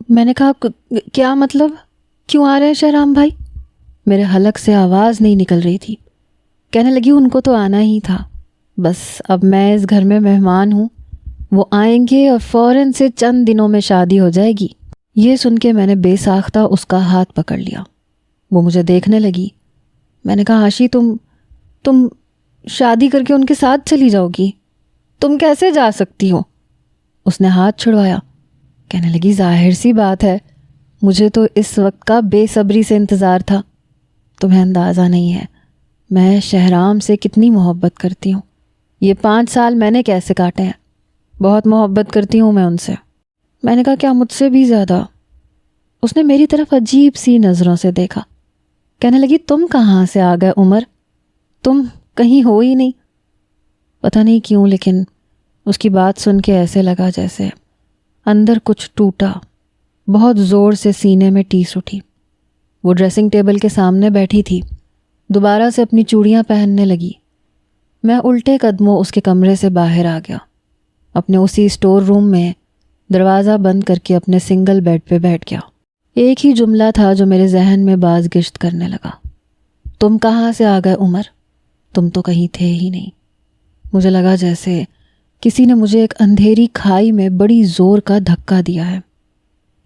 میں نے کہا کیا مطلب، کیوں آ رہے ہیں شہرام بھائی؟ میرے حلق سے آواز نہیں نکل رہی تھی۔ کہنے لگی ان کو تو آنا ہی تھا، بس اب میں اس گھر میں مہمان ہوں، وہ آئیں گے اور فوراً سے چند دنوں میں شادی ہو جائے گی۔ یہ سن کے میں نے بے ساختہ اس کا ہاتھ پکڑ لیا۔ وہ مجھے دیکھنے لگی۔ میں نے کہا عاشی تم شادی کر کے ان کے ساتھ چلی جاؤ گی؟ تم کیسے جا سکتی ہو؟ اس نے ہاتھ چھڑوایا۔ کہنے لگی ظاہر سی بات ہے، مجھے تو اس وقت کا بے صبری سے انتظار تھا۔ تمہیں اندازہ نہیں ہے میں شہرام سے کتنی محبت کرتی ہوں۔ یہ 5 سال میں نے کیسے کاٹے ہیں، بہت محبت کرتی ہوں میں ان سے۔ میں نے کہا کیا مجھ سے بھی زیادہ؟ اس نے میری طرف عجیب سی نظروں سے دیکھا۔ کہنے لگی تم کہاں سے آ گئے عمر، تم کہیں ہو ہی نہیں۔ پتہ نہیں کیوں لیکن اس کی بات سن کے ایسے لگا جیسے اندر کچھ ٹوٹا، بہت زور سے سینے میں ٹیس اٹھی۔ وہ ڈریسنگ ٹیبل کے سامنے بیٹھی تھی، دوبارہ سے اپنی چوڑیاں پہننے لگی۔ میں الٹے قدموں اس کے کمرے سے باہر آ گیا، اپنے اسی اسٹور روم میں دروازہ بند کر کے اپنے سنگل بیڈ پہ بیٹھ گیا۔ ایک ہی جملہ تھا جو میرے ذہن میں باز گشت کرنے لگا، تم کہاں سے آ گئے عمر، تم تو کہیں تھے ہی نہیں۔ مجھے لگا جیسے کسی نے مجھے ایک اندھیری کھائی میں بڑی زور کا دھکا دیا ہے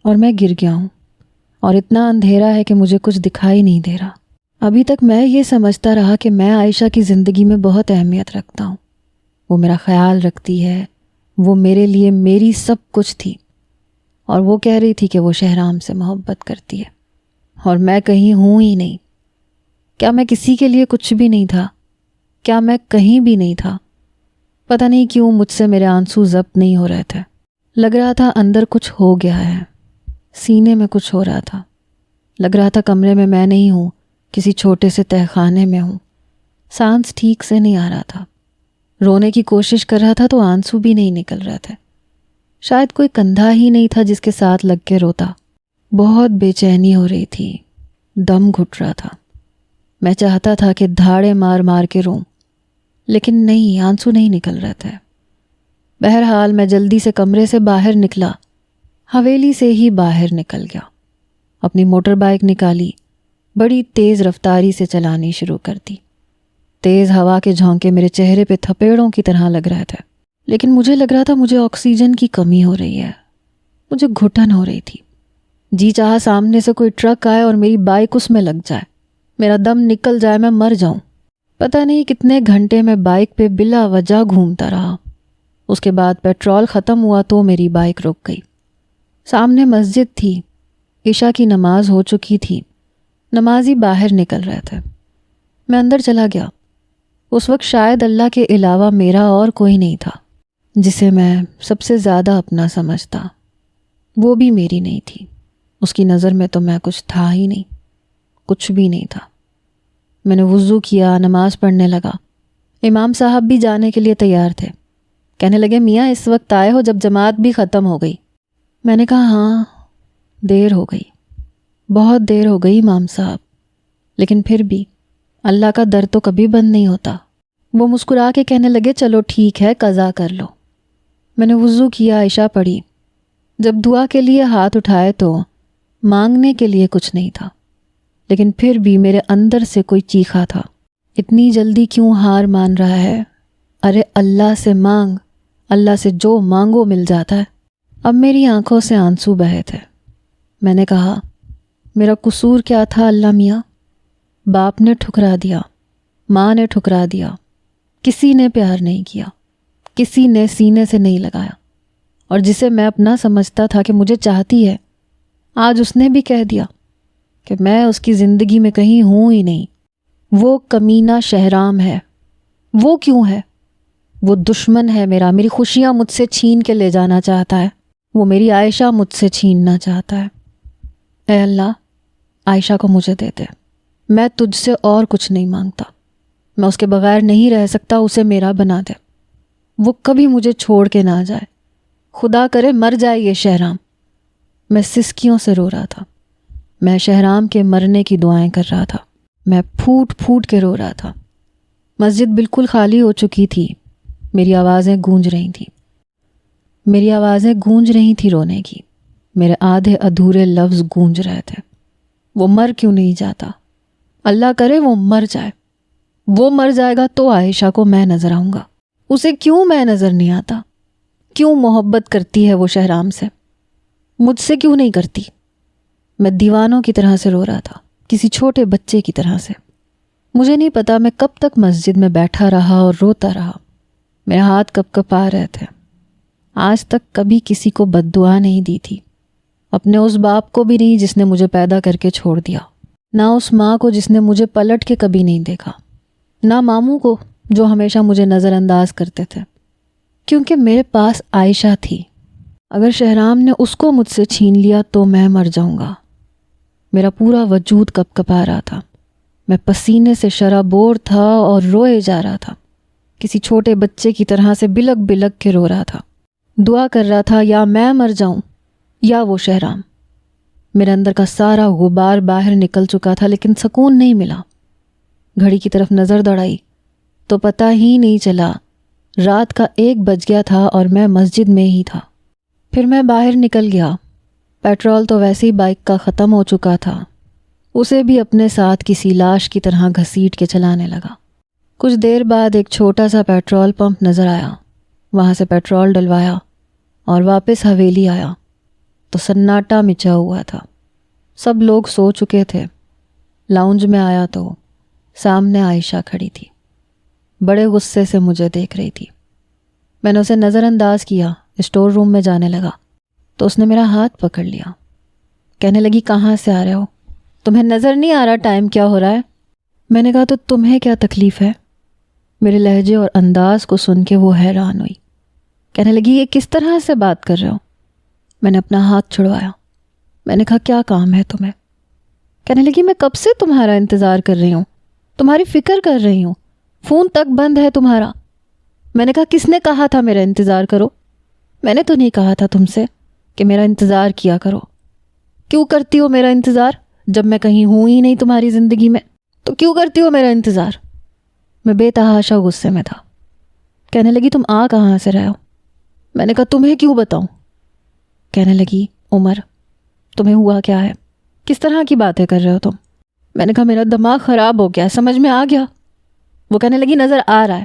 اور میں گر گیا ہوں، اور اتنا اندھیرا ہے کہ مجھے کچھ دکھائی نہیں دے رہا۔ ابھی تک میں یہ سمجھتا رہا کہ میں عائشہ کی زندگی میں بہت اہمیت رکھتا ہوں، وہ میرا خیال رکھتی ہے، وہ میرے لیے میری سب کچھ تھی، اور وہ کہہ رہی تھی کہ وہ شہرام سے محبت کرتی ہے، اور میں کہیں ہوں ہی نہیں۔ کیا میں کسی کے لیے کچھ بھی نہیں تھا؟ کیا میں کہیں بھی نہیں تھا؟ پتہ نہیں کیوں مجھ سے میرے آنسو ضبط نہیں ہو رہے تھے۔ لگ رہا تھا اندر کچھ ہو گیا ہے، سینے میں کچھ ہو رہا تھا۔ لگ رہا تھا کمرے میں نہیں ہوں، کسی چھوٹے سے تہہ خانے میں ہوں۔ سانس ٹھیک سے نہیں آ رہا تھا، رونے کی کوشش کر رہا تھا تو آنسو بھی نہیں نکل رہے تھے۔ شاید کوئی کندھا ہی نہیں تھا جس کے ساتھ لگ کے روتا۔ بہت بے چینی ہو رہی تھی، دم گھٹ رہا تھا۔ میں چاہتا تھا کہ دھاڑے مار مار کے روں، لیکن نہیں، آنسو نہیں نکل رہے تھے۔ بہرحال میں جلدی سے کمرے سے باہر نکلا، حویلی سے ہی باہر نکل گیا، اپنی موٹر بائیک نکالی، بڑی تیز رفتاری سے چلانی شروع کر دی۔ تیز ہوا کے جھونکے میرے چہرے پہ تھپیڑوں کی طرح لگ رہے تھے، لیکن مجھے لگ رہا تھا مجھے آکسیجن کی کمی ہو رہی ہے، مجھے گھٹن ہو رہی تھی۔ جی چاہا سامنے سے کوئی ٹرک آئے اور میری بائیک اس میں لگ جائے، میرا دم نکل جائے، میں مر جاؤں۔ پتہ نہیں کتنے گھنٹے میں بائیک پہ بلا وجہ گھومتا رہا۔ اس کے بعد پیٹرول ختم ہوا تو میری بائیک رک گئی۔ سامنے مسجد تھی، عشاء کی نماز ہو چکی تھی، نمازی باہر نکل رہے تھے۔ میں اندر چلا گیا۔ اس وقت شاید اللہ کے علاوہ میرا اور کوئی نہیں تھا جسے میں سب سے زیادہ اپنا سمجھتا۔ وہ بھی میری نہیں تھی، اس کی نظر میں تو میں کچھ تھا ہی نہیں، کچھ بھی نہیں تھا۔ میں نے وضو کیا، نماز پڑھنے لگا۔ امام صاحب بھی جانے کے لیے تیار تھے۔ کہنے لگے میاں اس وقت آئے ہو جب جماعت بھی ختم ہو گئی؟ میں نے کہا ہاں، دیر ہو گئی، بہت دیر ہو گئی امام صاحب، لیکن پھر بھی اللہ کا در تو کبھی بند نہیں ہوتا۔ وہ مسکرا کے کہنے لگے چلو ٹھیک ہے، قضا کر لو۔ میں نے وضو کیا، عشاء پڑھی۔ جب دعا کے لیے ہاتھ اٹھائے تو مانگنے کے لیے کچھ نہیں تھا، لیکن پھر بھی میرے اندر سے کوئی چیخا تھا، اتنی جلدی کیوں ہار مان رہا ہے؟ ارے اللہ سے مانگ، اللہ سے جو مانگو مل جاتا ہے۔ اب میری آنکھوں سے آنسو بہے تھے۔ میں نے کہا میرا قصور کیا تھا اللہ میاں؟ باپ نے ٹھکرا دیا، ماں نے ٹھکرا دیا، کسی نے پیار نہیں کیا، کسی نے سینے سے نہیں لگایا، اور جسے میں اپنا سمجھتا تھا کہ مجھے چاہتی ہے، آج اس نے بھی کہہ دیا کہ میں اس کی زندگی میں کہیں ہوں ہی نہیں۔ وہ کمینہ شہرام ہے۔ وہ کیوں ہے؟ وہ دشمن ہے میرا، میری خوشیاں مجھ سے چھین کے لے جانا چاہتا ہے، وہ میری عائشہ مجھ سے چھیننا چاہتا ہے۔ اے اللہ، عائشہ کو مجھے دے دے، میں تجھ سے اور کچھ نہیں مانگتا، میں اس کے بغیر نہیں رہ سکتا، اسے میرا بنا دے، وہ کبھی مجھے چھوڑ کے نہ جائے، خدا کرے مر جائے یہ شہرام۔ میں سسکیوں سے رو رہا تھا، میں شہرام کے مرنے کی دعائیں کر رہا تھا، میں پھوٹ پھوٹ کے رو رہا تھا۔ مسجد بالکل خالی ہو چکی تھی، میری آوازیں گونج رہی تھیں رونے کی۔ میرے آدھے ادھورے لفظ گونج رہے تھے۔ وہ مر کیوں نہیں جاتا؟ اللہ کرے وہ مر جائے۔ وہ مر جائے گا تو عائشہ کو میں نظر آؤں گا۔ اسے کیوں میں نظر نہیں آتا؟ کیوں محبت کرتی ہے وہ شہرام سے؟ مجھ سے کیوں نہیں کرتی؟ میں دیوانوں کی طرح سے رو رہا تھا، کسی چھوٹے بچے کی طرح سے۔ مجھے نہیں پتا میں کب تک مسجد میں بیٹھا رہا اور روتا رہا۔ میرے ہاتھ کپ کپ آ رہے تھے۔ آج تک کبھی کسی کو بد دعا نہیں دی تھی، اپنے اس باپ کو بھی نہیں جس نے مجھے پیدا کر کے چھوڑ دیا، نہ اس ماں کو جس نے مجھے پلٹ کے کبھی نہیں دیکھا، نہ ماموں کو جو ہمیشہ مجھے نظر انداز کرتے تھے، کیونکہ میرے پاس عائشہ تھی۔ اگر شہرام نے اس کو مجھ سے چھین لیا تو میں مر جاؤں گا۔ میرا پورا وجود کپ کپا رہا تھا، میں پسینے سے شرابور تھا اور روئے جا رہا تھا، کسی چھوٹے بچے کی طرح سے بلک بلک کے رو رہا تھا، دعا کر رہا تھا یا میں مر جاؤں یا وہ شہرام۔ میرے اندر کا سارا غبار باہر نکل چکا تھا، لیکن سکون نہیں ملا۔ گھڑی کی طرف نظر دوڑائی تو پتہ ہی نہیں چلا رات کا 1 بج گیا تھا اور میں مسجد میں ہی تھا۔ پھر میں باہر نکل گیا۔ پیٹرول تو ویسے ہی بائک کا ختم ہو چکا تھا، اسے بھی اپنے ساتھ کسی لاش کی طرح گھسیٹ کے چلانے لگا۔ کچھ دیر بعد ایک چھوٹا سا پیٹرول پمپ نظر آیا، وہاں سے پیٹرول ڈلوایا اور واپس حویلی آیا تو سناٹا مچا ہوا تھا، سب لوگ سو چکے تھے۔ لاؤنج میں آیا تو سامنے عائشہ کھڑی تھی، بڑے غصے سے مجھے دیکھ رہی تھی۔ میں نے اسے نظر انداز کیا، اسٹور روم میں جانے لگا تو اس نے میرا ہاتھ پکڑ لیا، کہنے لگی کہاں سے آ رہے ہو؟ تمہیں نظر نہیں آ رہا ٹائم کیا ہو رہا ہے؟ میں نے کہا تو تمہیں کیا تکلیف ہے؟ میرے لہجے اور انداز کو سن کے وہ حیران ہوئی، کہنے لگی یہ کس طرح سے بات کر رہے ہو؟ میں نے اپنا ہاتھ چھڑوایا۔ میں نے کہا کیا کام ہے تمہیں؟ کہنے لگی میں کب سے تمہارا انتظار کر رہی ہوں، تمہاری فکر کر رہی ہوں، فون تک بند ہے تمہارا۔ میں نے کہا کس نے کہا تھا میرا انتظار کرو؟ میں نے تو نہیں کہا تھا تم سے کہ میرا انتظار کیا کرو۔ کیوں کرتی ہو میرا انتظار جب میں کہیں ہوں ہی نہیں تمہاری زندگی میں؟ تو کیوں کرتی ہو میرا انتظار؟ میں بے تحاشا غصے میں تھا۔ کہنے لگی تم آ کہاں سے رہے ہو؟ میں نے کہا تمہیں کیوں بتاؤں؟ کہنے لگی عمر تمہیں ہوا کیا ہے؟ کس طرح کی باتیں کر رہے ہو تم؟ میں نے کہا میرا دماغ خراب ہو گیا، سمجھ میں آ گیا۔ وہ کہنے لگی نظر آ رہا ہے،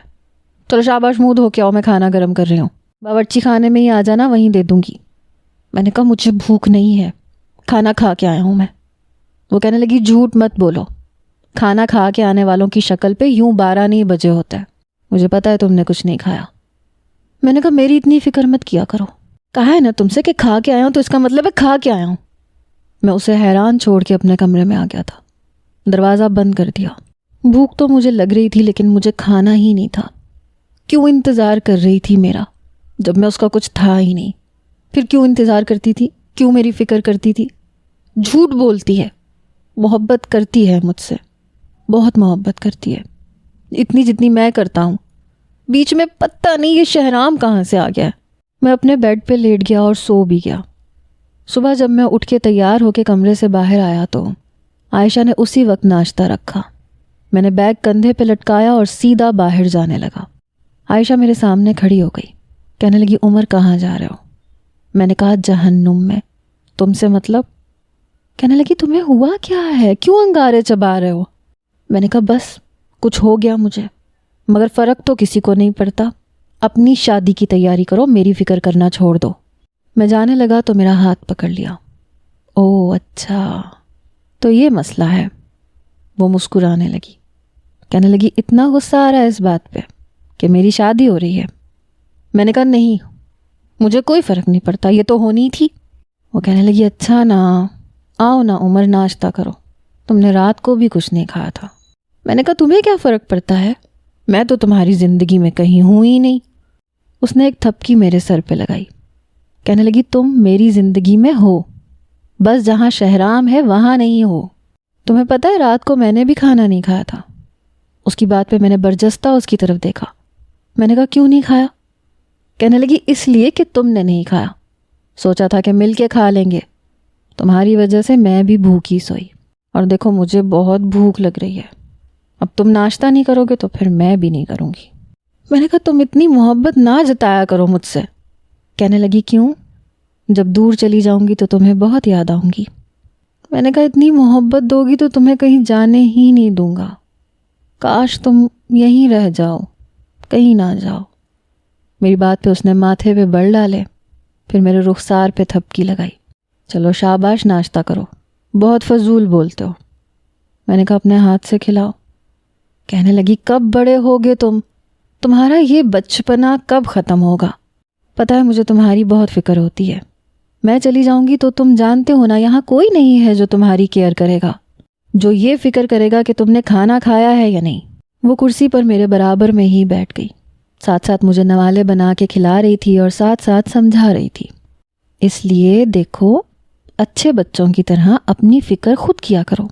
چلو شاباش منہ دھو کے آؤ، میں کھانا گرم کر رہی ہوں، باورچی خانے میں ہی آ جانا، وہیں دے دوں گی۔ میں نے کہا مجھے بھوک نہیں ہے، کھانا کھا کے آیا ہوں میں۔ وہ کہنے لگی جھوٹ مت بولو، کھانا کھا کے آنے والوں کی شکل پہ یوں 12 نہیں بجے ہوتا ہے، مجھے پتا ہے تم نے کچھ نہیں کھایا۔ میں نے کہا میری اتنی فکر مت کیا کرو، کہا ہے نا تم سے کہ کھا کے آیا ہوں تو اس کا مطلب ہے کھا کے آیا ہوں۔ میں اسے حیران چھوڑ کے اپنے کمرے میں آ گیا تھا، دروازہ بند کر دیا۔ بھوک تو مجھے لگ رہی تھی لیکن مجھے کھانا ہی نہیں تھا۔ کیوں انتظار کر رہی تھی میرا جب میں اس کا کچھ تھا ہی نہیں؟ پھر کیوں انتظار کرتی تھی؟ کیوں میری فکر کرتی تھی؟ جھوٹ بولتی ہے، محبت کرتی ہے مجھ سے، بہت محبت کرتی ہے، اتنی جتنی میں کرتا ہوں۔ بیچ میں پتہ نہیں یہ شہرام کہاں سے آ گیا ہے۔ میں اپنے بیڈ پہ لیٹ گیا اور سو بھی گیا۔ صبح جب میں اٹھ کے تیار ہو کے کمرے سے باہر آیا تو عائشہ نے اسی وقت ناشتہ رکھا۔ میں نے بیگ کندھے پہ لٹکایا اور سیدھا باہر جانے لگا۔ عائشہ میرے سامنے کھڑی ہو گئی، کہنے لگی عمر کہاں جا رہے ہو؟ میں نے کہا جہنم میں۔ تم سے مطلب؟ کہنے لگی تمہیں ہوا کیا ہے، کیوں انگارے چبا رہے ہو؟ میں نے کہا بس کچھ ہو گیا مجھے، مگر فرق تو کسی کو نہیں پڑتا، اپنی شادی کی تیاری کرو، میری فکر کرنا چھوڑ دو۔ میں جانے لگا تو میرا ہاتھ پکڑ لیا۔ او اچھا تو یہ مسئلہ ہے۔ وہ مسکرانے لگی، کہنے لگی اتنا غصہ آ رہا ہے اس بات پہ کہ میری شادی ہو رہی ہے؟ میں نے کہا نہیں، مجھے کوئی فرق نہیں پڑتا، یہ تو ہونی تھی۔ وہ کہنے لگی اچھا نا، آؤ نا عمر ناشتہ کرو، تم نے رات کو بھی کچھ نہیں کھایا تھا۔ میں نے کہا تمہیں کیا فرق پڑتا ہے، میں تو تمہاری زندگی میں کہیں ہوں ہی نہیں۔ اس نے ایک تھپکی میرے سر پہ لگائی، کہنے لگی تم میری زندگی میں ہو، بس جہاں شہرام ہے وہاں نہیں ہو۔ تمہیں پتہ ہے رات کو میں نے بھی کھانا نہیں کھایا تھا۔ اس کی بات پہ میں نے برجستہ اس کی طرف دیکھا۔ میں نے کہا کیوں نہیں کھایا؟ کہنے لگی اس لیے کہ تم نے نہیں کھایا، سوچا تھا کہ مل کے کھا لیں گے، تمہاری وجہ سے میں بھی بھوکی سوئی، اور دیکھو مجھے بہت بھوک لگ رہی ہے، اب تم ناشتہ نہیں کرو گے تو پھر میں بھی نہیں کروں گی۔ میں نے کہا تم اتنی محبت نہ جتایا کرو مجھ سے۔ کہنے لگی کیوں؟ جب دور چلی جاؤں گی تو تمہیں بہت یاد آؤں گی۔ میں نے کہا اتنی محبت دو گی تو تمہیں کہیں جانے ہی نہیں دوں گا، کاش تم یہیں رہ جاؤ، کہیں نہ جاؤ۔ میری بات پہ اس نے ماتھے پہ بل ڈالے، پھر میرے رخسار پہ تھپکی لگائی۔ چلو شاباش، ناشتہ کرو، بہت فضول بولتے ہو۔ میں نے کہا اپنے ہاتھ سے کھلاؤ۔ کہنے لگی کب بڑے ہوگے تمہارا یہ بچپنا کب ختم ہوگا؟ پتہ ہے مجھے تمہاری بہت فکر ہوتی ہے، میں چلی جاؤں گی تو تم جانتے ہو نا یہاں کوئی نہیں ہے جو تمہاری کیئر کرے گا، جو یہ فکر کرے گا کہ تم نے کھانا کھایا ہے یا نہیں۔ وہ کرسی پر میرے برابر میں ہی بیٹھ گئی، ساتھ ساتھ مجھے نوالے بنا کے کھلا رہی تھی اور ساتھ ساتھ سمجھا رہی تھی، اس لیے دیکھو اچھے بچوں کی طرح اپنی فکر خود کیا کرو،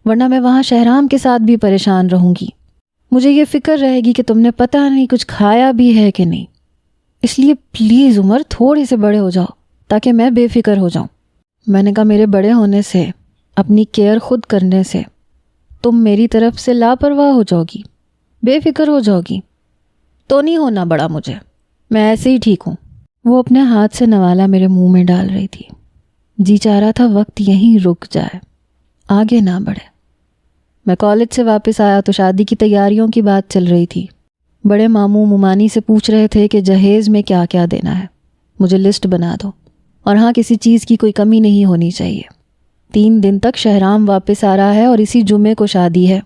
ورنہ میں وہاں شہرام کے ساتھ بھی پریشان رہوں گی، مجھے یہ فکر رہے گی کہ تم نے پتہ نہیں کچھ کھایا بھی ہے کہ نہیں۔ اس لیے پلیز عمر تھوڑے سے بڑے ہو جاؤ تاکہ میں بے فکر ہو جاؤں۔ میں نے کہا میرے بڑے ہونے سے، اپنی کیئر خود کرنے سے تم میری طرف سے لاپرواہ ہو جاؤ گی، بے فکر ہو جاؤ گی، تو نہیں ہونا بڑا مجھے، میں ایسے ہی ٹھیک ہوں۔ وہ اپنے ہاتھ سے نوالا میرے منہ میں ڈال رہی تھی، جی چاہ رہا تھا وقت یہیں رک جائے، آگے نہ بڑھے۔ میں کالج سے واپس آیا تو شادی کی تیاریوں کی بات چل رہی تھی، بڑے ماموں ممانی سے پوچھ رہے تھے کہ جہیز میں کیا کیا دینا ہے، مجھے لسٹ بنا دو، اور ہاں کسی چیز کی کوئی کمی نہیں ہونی چاہیے۔ 3 دن تک شہرام واپس آ رہا ہے اور اسی جمعے کو شادی ہے۔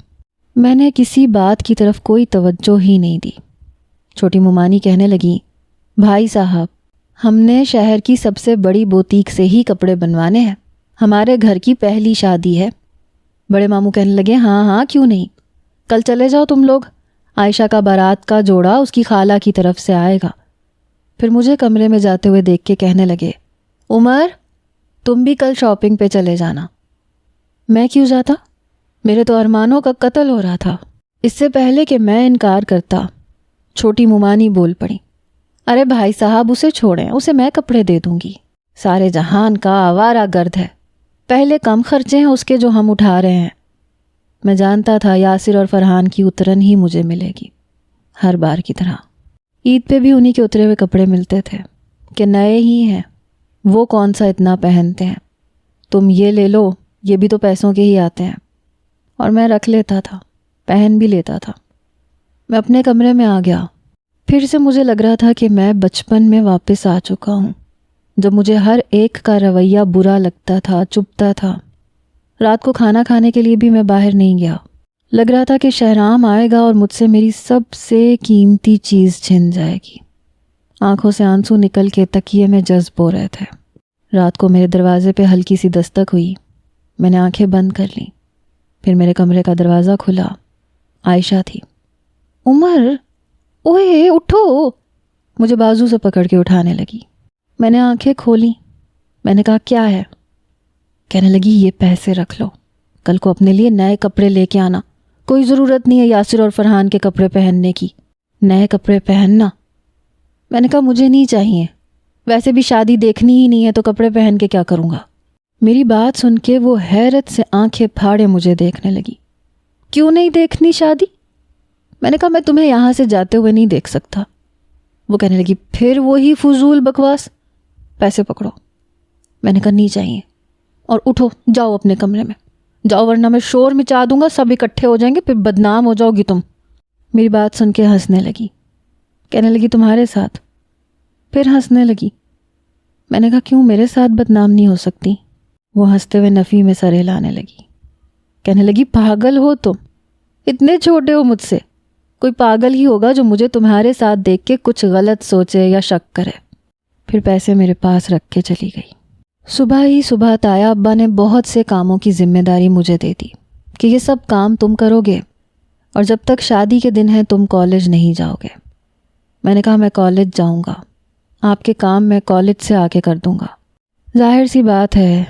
میں نے کسی بات کی طرف کوئی توجہ ہی نہیں دی۔ چھوٹی ممانی کہنے لگی بھائی صاحب ہم نے شہر کی سب سے بڑی بوتیک سے ہی کپڑے بنوانے ہیں، ہمارے گھر کی پہلی شادی ہے۔ بڑے ماموں کہنے لگے ہاں ہاں کیوں نہیں، کل چلے جاؤ تم لوگ، عائشہ کا بارات کا جوڑا اس کی خالہ کی طرف سے آئے گا۔ پھر مجھے کمرے میں جاتے ہوئے دیکھ کے کہنے لگے عمر تم بھی کل شاپنگ پہ چلے جانا۔ میں کیوں جاتا؟ میرے تو ارمانوں کا قتل ہو رہا تھا۔ اس سے پہلے کہ میں انکار کرتا، چھوٹی ممانی بول پڑی ارے بھائی صاحب اسے چھوڑیں، اسے میں کپڑے دے دوں گی، سارے جہان کا آوارہ گرد ہے، پہلے کم خرچے ہیں اس کے جو ہم اٹھا رہے ہیں۔ میں جانتا تھا یاسر اور فرحان کی اترن ہی مجھے ملے گی، ہر بار کی طرح۔ عید پہ بھی انہی کے اترے ہوئے کپڑے ملتے تھے کہ نئے ہی ہیں، وہ کون سا اتنا پہنتے ہیں، تم یہ لے لو، یہ بھی تو پیسوں کے ہی آتے ہیں، اور میں رکھ لیتا تھا، پہن بھی لیتا تھا۔ میں اپنے کمرے میں آ گیا، پھر سے مجھے لگ رہا تھا کہ میں بچپن میں واپس آ چکا ہوں، جب مجھے ہر ایک کا رویہ برا لگتا تھا، چبھتا تھا۔ رات کو کھانا کھانے کے لیے بھی میں باہر نہیں گیا، لگ رہا تھا کہ شہرام آئے گا اور مجھ سے میری سب سے قیمتی چیز چھن جائے گی۔ آنکھوں سے آنسو نکل کے تکیے میں جذب ہو رہے تھے۔ رات کو میرے دروازے پہ ہلکی سی دستک ہوئی، میں نے آنکھیں بند کر لیں، پھر میرے کمرے کا دروازہ کھلا، عائشہ تھی۔ عمر اوئے اٹھو، مجھے بازو سے پکڑ کے اٹھانے لگی۔ میں نے آنکھیں کھولی، میں نے کہا کیا ہے؟ کہنے لگی یہ پیسے رکھ لو، کل کو اپنے لیے نئے کپڑے لے کے آنا، کوئی ضرورت نہیں ہے یاسر اور فرحان کے کپڑے پہننے کی، نئے کپڑے پہننا۔ میں نے کہا مجھے نہیں چاہیے، ویسے بھی شادی دیکھنی ہی نہیں ہے تو کپڑے پہن کے کیا کروں گا؟ میری بات سن کے وہ حیرت سے آنکھیں پھاڑے مجھے دیکھنے لگی۔ کیوں نہیں دیکھنی شادی؟ میں نے کہا میں تمہیں یہاں سے جاتے ہوئے نہیں دیکھ سکتا۔ وہ کہنے لگی پھر وہی فضول بکواس، پیسے پکڑو۔ میں نے کہا نہیں چاہیے، اور اٹھو جاؤ اپنے کمرے میں جاؤ، ورنہ میں شور مچا دوں گا، سب اکٹھے ہو جائیں گے، پھر بدنام ہو جاؤ گی تم۔ میری بات سن کے ہنسنے لگی، کہنے لگی تمہارے ساتھ؟ پھر ہنسنے لگی۔ میں نے کہا کیوں میرے ساتھ بدنام نہیں ہو سکتی؟ وہ ہنستے ہوئے نفی میں سر ہلانے لگی، کہنے لگی پاگل ہو تم، اتنے چھوٹے ہو مجھ سے، کوئی پاگل ہی ہوگا جو مجھے تمہارے ساتھ دیکھ کے کچھ غلط سوچے یا شک کرے۔ پھر پیسے میرے پاس رکھ کے چلی گئی۔ صبح ہی صبح تایا ابا نے بہت سے کاموں کی ذمہ داری مجھے دے دی کہ یہ سب کام تم کرو گے، اور جب تک شادی کے دن ہے تم کالج نہیں جاؤ گے۔ میں نے کہا میں کالج جاؤں گا، آپ کے کام میں کالج سے آ کے کر دوں گا۔ ظاہر سی بات ہے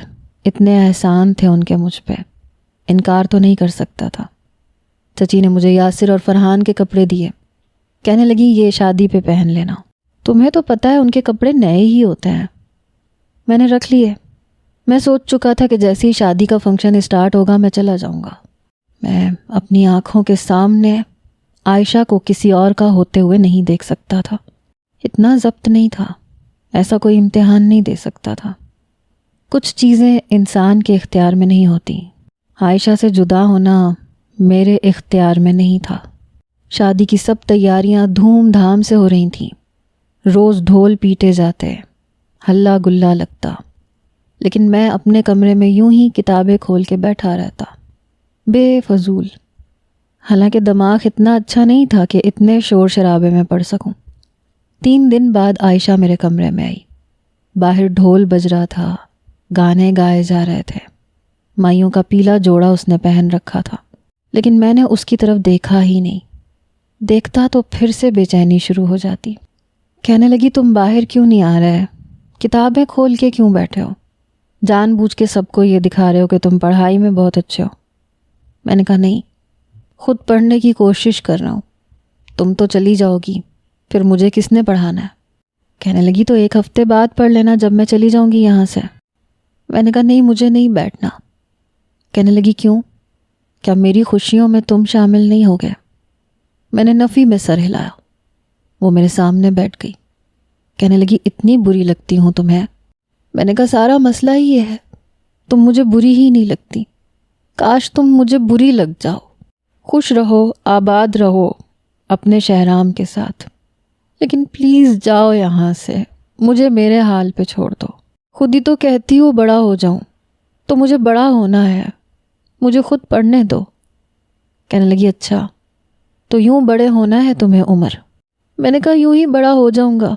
اتنے احسان تھے ان کے مجھ پہ، انکار تو نہیں کر سکتا تھا۔ چچی نے مجھے یاسر اور فرحان کے کپڑے دیے، کہنے لگی یہ شادی پہ پہن لینا، تمہیں تو پتہ ہے ان کے کپڑے نئے ہی ہوتے ہیں۔ میں نے رکھ لیے۔ میں سوچ چکا تھا کہ جیسے ہی شادی کا فنکشن اسٹارٹ ہوگا میں چلا جاؤں گا۔ میں اپنی آنکھوں کے سامنے عائشہ کو کسی اور کا ہوتے ہوئے نہیں دیکھ سکتا تھا، اتنا ضبط نہیں تھا۔ ایسا کوئی امتحان نہیں دے سکتا تھا۔ کچھ چیزیں انسان کے اختیار میں نہیں ہوتی۔ عائشہ سے جدا ہونا میرے اختیار میں نہیں تھا۔ شادی کی سب تیاریاں دھوم دھام سے ہو رہی تھیں، روز ڈھول پیٹے جاتے، ہلا گلا لگتا، لیکن میں اپنے کمرے میں یوں ہی کتابیں کھول کے بیٹھا رہتا، بے فضول۔ حالانکہ دماغ اتنا اچھا نہیں تھا کہ اتنے شور شرابے میں پڑھ سکوں۔ 3 دن بعد عائشہ میرے کمرے میں آئی۔ باہر ڈھول بج رہا تھا، گانے گائے جا رہے تھے۔ مائیوں کا پیلا جوڑا اس نے پہن رکھا تھا، لیکن میں نے اس کی طرف دیکھا ہی نہیں۔ دیکھتا تو پھر سے بے چینی شروع ہو جاتی۔ کہنے لگی تم باہر کیوں نہیں آ رہے؟ کتابیں کھول کے کیوں بیٹھے ہو؟ جان بوجھ کے سب کو یہ دکھا رہے ہو کہ تم پڑھائی میں بہت اچھے ہو۔ میں نے کہا نہیں، خود پڑھنے کی کوشش کر رہا ہوں، تم تو چلی جاؤ گی، پھر مجھے کس نے پڑھانا ہے؟ کہنے لگی تو 1 ہفتے بعد پڑھ لینا جب میں چلی جاؤں گی یہاں سے۔ میں نے کہا نہیں، مجھے نہیں بیٹھنا۔ کہنے لگی کیوں؟ کیا میری خوشیوں میں تم شامل نہیں ہو گئے؟ میں نے نفی میں سر ہلایا۔ وہ میرے سامنے بیٹھ گئی۔ کہنے لگی اتنی بری لگتی ہوں تمہیں؟ میں نے کہا سارا مسئلہ ہی یہ ہے، تم مجھے بری ہی نہیں لگتی۔ کاش تم مجھے بری لگ جاؤ۔ خوش رہو، آباد رہو اپنے شہرام کے ساتھ، لیکن پلیز جاؤ یہاں سے، مجھے میرے حال پہ چھوڑ دو۔ خود ہی تو کہتی ہو بڑا ہو جاؤں، تو مجھے بڑا ہونا ہے، مجھے خود پڑھنے دو۔ کہنے لگی اچھا تو یوں بڑے ہونا ہے تمہیں عمر؟ میں نے کہا یوں ہی بڑا ہو جاؤں گا۔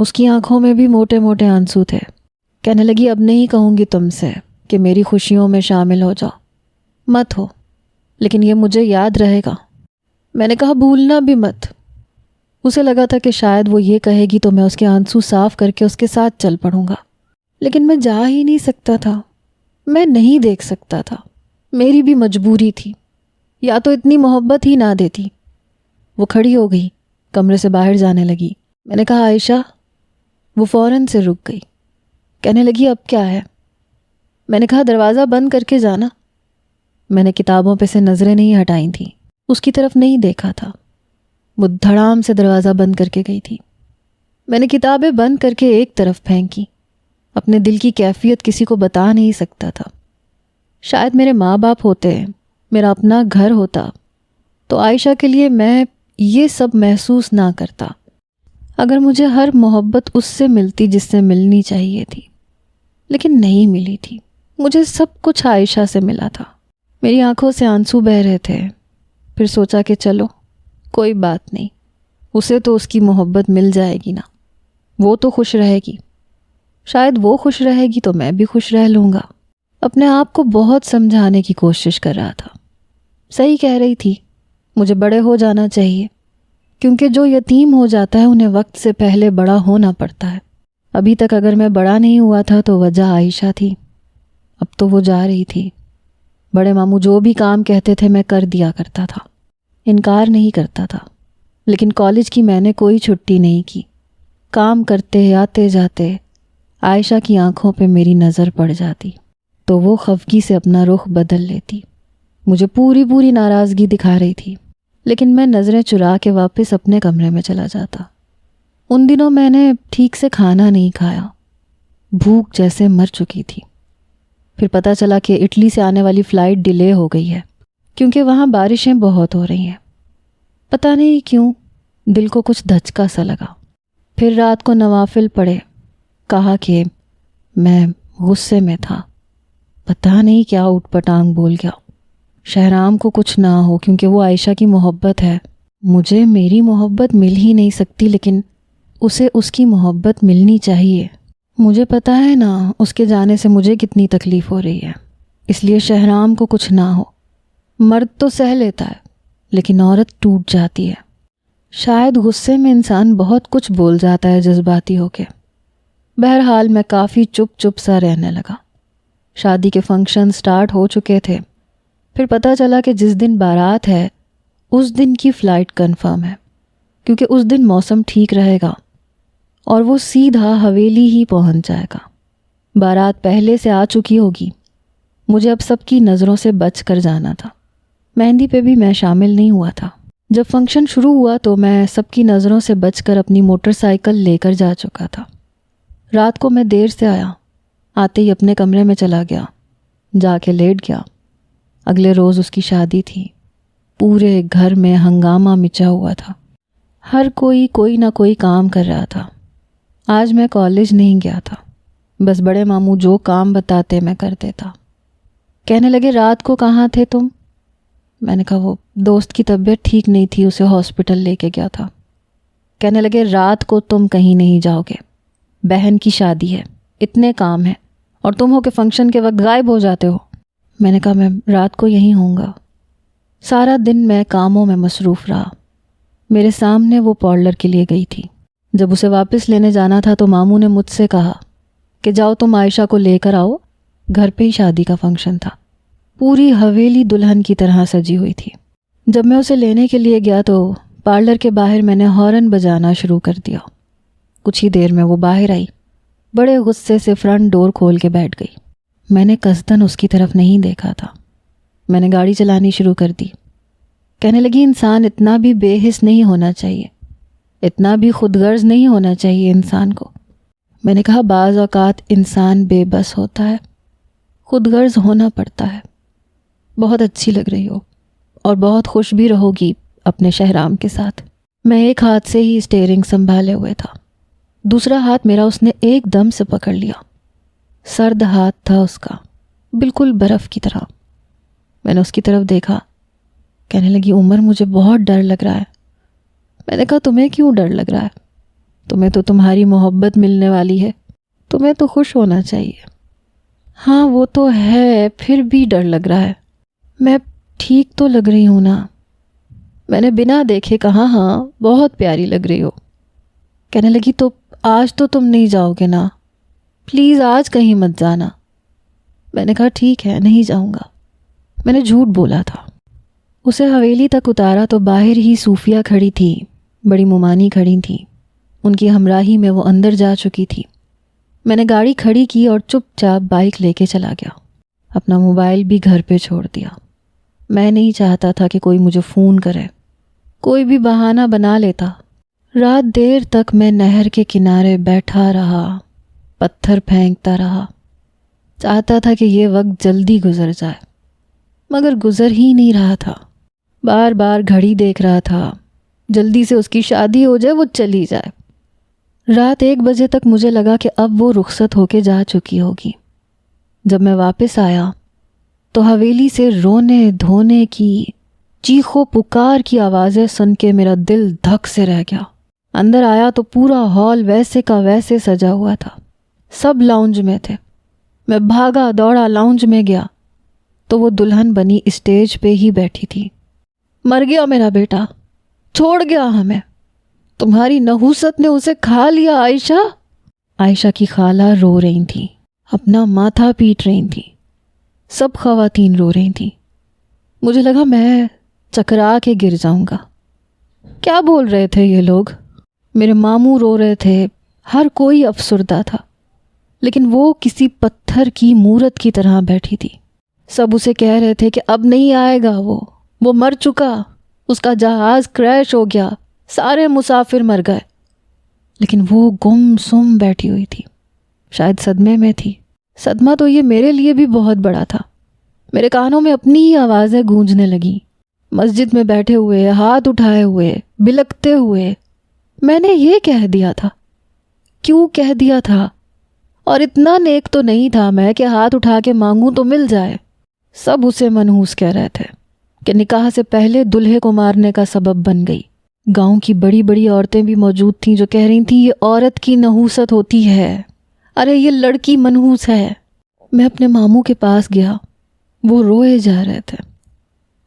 اس کی آنکھوں میں بھی موٹے موٹے آنسو تھے۔ کہنے لگی اب نہیں کہوں گی تم سے کہ میری خوشیوں میں شامل ہو جاؤ، مت ہو، لیکن یہ مجھے یاد رہے گا۔ میں نے کہا بھولنا بھی مت۔ اسے لگا تھا کہ شاید وہ یہ کہے گی تو میں اس کے آنسو صاف کر کے اس کے ساتھ چل پڑوں گا، لیکن میں جا ہی نہیں سکتا تھا، میں نہیں دیکھ سکتا تھا، میری بھی مجبوری تھی، یا تو اتنی محبت ہی نہ دیتی۔ وہ کھڑی ہو گئی، کمرے سے باہر جانے لگی۔ میں نے کہا عائشہ۔ وہ فوراً سے رک گئی۔ کہنے لگی اب کیا ہے؟ میں نے کہا دروازہ بند کر کے جانا۔ میں نے کتابوں پہ سے نظریں نہیں ہٹائیں تھیں، اس کی طرف نہیں دیکھا تھا۔ وہ دھڑام سے دروازہ بند کر کے گئی تھی۔ میں نے کتابیں بند کر کے ایک طرف پھینکی۔ اپنے دل کی کیفیت کسی کو بتا نہیں سکتا تھا۔ شاید میرے ماں باپ ہوتے، میرا اپنا گھر ہوتا تو عائشہ کے لیے میں یہ سب محسوس نہ کرتا۔ اگر مجھے ہر محبت اس سے ملتی جس سے ملنی چاہیے تھی، لیکن نہیں ملی تھی۔ مجھے سب کچھ عائشہ سے ملا تھا۔ میری آنکھوں سے آنسو بہہ رہے تھے۔ پھر سوچا کہ چلو کوئی بات نہیں، اسے تو اس کی محبت مل جائے گی نا، وہ تو خوش رہے گی، شاید وہ خوش رہے گی تو میں بھی خوش رہ لوں گا۔ اپنے آپ کو بہت سمجھانے کی کوشش کر رہا تھا۔ صحیح کہہ رہی تھی، مجھے بڑے ہو جانا چاہیے، کیونکہ جو یتیم ہو جاتا ہے انہیں وقت سے پہلے بڑا ہونا پڑتا ہے۔ ابھی تک اگر میں بڑا نہیں ہوا تھا تو وجہ عائشہ تھی، اب تو وہ جا رہی تھی۔ بڑے ماموں جو بھی کام کہتے تھے میں کر دیا کرتا تھا، انکار نہیں کرتا تھا، لیکن کالج کی میں نے کوئی چھٹی نہیں کی۔ کام کرتے آتے جاتے عائشہ کی آنکھوں پہ میری نظر پڑ جاتی تو وہ خفگی سے اپنا رخ بدل لیتی، مجھے پوری ناراضگی دکھا رہی تھی، لیکن میں نظریں چرا کے واپس اپنے کمرے میں چلا جاتا۔ ان دنوں میں نے ٹھیک سے کھانا نہیں کھایا، بھوک جیسے مر چکی تھی۔ پھر پتہ چلا کہ اٹلی سے آنے والی فلائٹ ڈیلے ہو گئی ہے، کیونکہ وہاں بارشیں بہت ہو رہی ہیں۔ پتہ نہیں کیوں دل کو کچھ دھچکا سا لگا۔ پھر رات کو نوافل پڑھے، کہا کہ میں غصے میں تھا، پتہ نہیں کیا اوٹ پٹانگ بول گیا۔ شہرام کو کچھ نہ ہو کیونکہ وہ عائشہ کی محبت ہے، مجھے میری محبت مل ہی نہیں سکتی، لیکن اسے اس کی محبت ملنی چاہیے۔ مجھے پتہ ہے نا اس کے جانے سے مجھے کتنی تکلیف ہو رہی ہے، اس لیے شہرام کو کچھ نہ ہو۔ مرد تو سہ لیتا ہے لیکن عورت ٹوٹ جاتی ہے۔ شاید غصے میں انسان بہت کچھ بول جاتا ہے جذباتی ہو کے۔ بہرحال میں کافی چپ سا رہنے لگا۔ شادی کے فنکشن سٹارٹ ہو چکے تھے۔ پھر پتہ چلا کہ جس دن بارات ہے اس دن کی فلائٹ کنفرم ہے، کیونکہ اس دن موسم ٹھیک رہے گا اور وہ سیدھا حویلی ہی پہنچ جائے گا۔ بارات پہلے سے آ چکی ہوگی، مجھے اب سب کی نظروں سے بچ کر جانا تھا۔ مہندی پہ بھی میں شامل نہیں ہوا تھا۔ جب فنکشن شروع ہوا تو میں سب کی نظروں سے بچ کر اپنی موٹر سائیکل لے کر جا چکا تھا۔ رات کو میں دیر سے آیا، آتے ہی اپنے کمرے میں چلا گیا، جا کے لیٹ گیا۔ اگلے روز اس کی شادی تھی، پورے گھر میں ہنگامہ مچا ہوا تھا، ہر کوئی نہ کوئی کام کر رہا تھا۔ آج میں کالج نہیں گیا تھا، بس بڑے ماموں جو کام بتاتے میں کر دیتا۔ کہنے لگے رات کو کہاں تھے تم؟ میں نے کہا وہ دوست کی طبیعت ٹھیک نہیں تھی، اسے ہاسپٹل لے کے گیا تھا۔ کہنے لگے رات کو تم کہیں نہیں جاؤ گے، بہن کی شادی ہے، اتنے کام ہیں، اور تم ہو کہ فنکشن کے وقت غائب ہو جاتے ہو۔ میں نے کہا میں رات کو یہیں ہوں گا۔ سارا دن میں کاموں میں مصروف رہا۔ میرے سامنے وہ پارلر کے لیے گئی تھی۔ جب اسے واپس لینے جانا تھا تو ماموں نے مجھ سے کہا کہ جاؤ تم عائشہ کو لے کر آؤ، گھر پہ ہی شادی کا فنکشن تھا۔ پوری حویلی دلہن کی طرح سجی ہوئی تھی۔ جب میں اسے لینے کے لیے گیا تو پارلر کے باہر میں نے ہارن بجانا شروع کر دیا۔ کچھ ہی دیر میں وہ باہر آئی، بڑے غصے سے فرنٹ ڈور کھول کے بیٹھ گئی۔ میں نے قصداً اس کی طرف نہیں دیکھا تھا۔ میں نے گاڑی چلانی شروع کر دی۔ کہنے لگی انسان اتنا بھی بے حس نہیں ہونا چاہیے، اتنا بھی خود غرض نہیں ہونا چاہیے انسان کو۔ میں نے کہا بعض اوقات انسان بے بس ہوتا ہے، خود غرض ہونا پڑتا ہے۔ بہت اچھی لگ رہی ہو اور بہت خوش بھی رہو گی اپنے شہرام کے ساتھ۔ میں ایک ہاتھ سے ہی اسٹیئرنگ سنبھالے ہوئے تھا، دوسرا ہاتھ میرا اس نے ایک دم سے پکڑ لیا۔ سرد ہاتھ تھا اس کا، بالکل برف کی طرح۔ میں نے اس کی طرف دیکھا۔ کہنے لگی عمر مجھے بہت ڈر لگ رہا ہے۔ میں نے کہا تمہیں کیوں ڈر لگ رہا ہے؟ تمہیں تو تمہاری محبت ملنے والی ہے، تمہیں تو خوش ہونا چاہیے۔ ہاں وہ تو ہے، پھر بھی ڈر لگ رہا ہے۔ میں ٹھیک تو لگ رہی ہوں نا؟ میں نے بنا دیکھے کہا ہاں بہت پیاری لگ رہی ہو۔ کہنے لگی تو آج تو تم نہیں جاؤ گے نا؟ پلیز آج کہیں مت جانا۔ میں نے کہا ٹھیک ہے نہیں جاؤں گا۔ میں نے جھوٹ بولا تھا۔ اسے حویلی تک اتارا تو باہر ہی صوفیہ کھڑی تھی، بڑی ممانی کھڑی تھی، ان کی ہمراہی میں وہ اندر جا چکی تھی۔ میں نے گاڑی کھڑی کی اور چپ چاپ بائک لے کے چلا گیا، اپنا موبائل بھی گھر پہ چھوڑ دیا۔ میں نہیں چاہتا تھا کہ کوئی مجھے فون کرے، کوئی بھی بہانہ بنا لیتا۔ رات دیر تک میں نہر کے کنارے بیٹھا رہا، پتھر پھینکتا رہا، چاہتا تھا کہ یہ وقت جلدی گزر جائے، مگر گزر ہی نہیں رہا تھا۔ بار بار گھڑی دیکھ رہا تھا، جلدی سے اس کی شادی ہو جائے، وہ چلی جائے۔ رات 1 بجے تک مجھے لگا کہ اب وہ رخصت ہو کے جا چکی ہوگی۔ جب میں واپس آیا تو حویلی سے رونے دھونے کی، چیخو پکار کی آوازیں سن کے میرا دل دھک سے رہ گیا۔ اندر آیا تو پورا ہال ویسے کا ویسے سجا ہوا تھا، سب لاؤنج میں تھے۔ میں بھاگا دوڑا لاؤنج میں گیا تو وہ دلہن بنی اسٹیج پہ ہی بیٹھی تھی۔ مر گیا میرا بیٹا، چھوڑ گیا ہمیں، تمہاری نحوست نے اسے کھا لیا عائشہ۔ عائشہ کی خالہ رو رہی تھی، اپنا ماتھا پیٹ رہی تھی، سب خواتین رو رہی تھیں۔ مجھے لگا میں چکرا کے گر جاؤں گا۔ کیا بول رہے تھے یہ لوگ؟ میرے ماموں رو رہے تھے، ہر کوئی افسردہ تھا، لیکن وہ کسی پتھر کی مورت کی طرح بیٹھی تھی۔ سب اسے کہہ رہے تھے کہ اب نہیں آئے گا، وہ مر چکا، اس کا جہاز کریش ہو گیا، سارے مسافر مر گئے، لیکن وہ گم سم بیٹھی ہوئی تھی، شاید صدمے میں تھی۔ صدمہ تو یہ میرے لیے بھی بہت بڑا تھا۔ میرے کانوں میں اپنی ہی آوازیں گونجنے لگیں، مسجد میں بیٹھے ہوئے، ہاتھ اٹھائے ہوئے، بلکتے ہوئے۔ میں نے یہ کہہ دیا تھا، کیوں کہہ دیا تھا؟ اور اتنا نیک تو نہیں تھا میں کہ ہاتھ اٹھا کے مانگوں تو مل جائے۔ سب اسے منحوس کہہ رہے تھے کہ نکاح سے پہلے دلہے کو مارنے کا سبب بن گئی۔ گاؤں کی بڑی بڑی عورتیں بھی موجود تھیں جو کہہ رہی تھیں یہ عورت کی نحوست ہوتی ہے، ارے یہ لڑکی منحوس ہے۔ میں اپنے ماموں کے پاس گیا، وہ روئے جا رہے تھے۔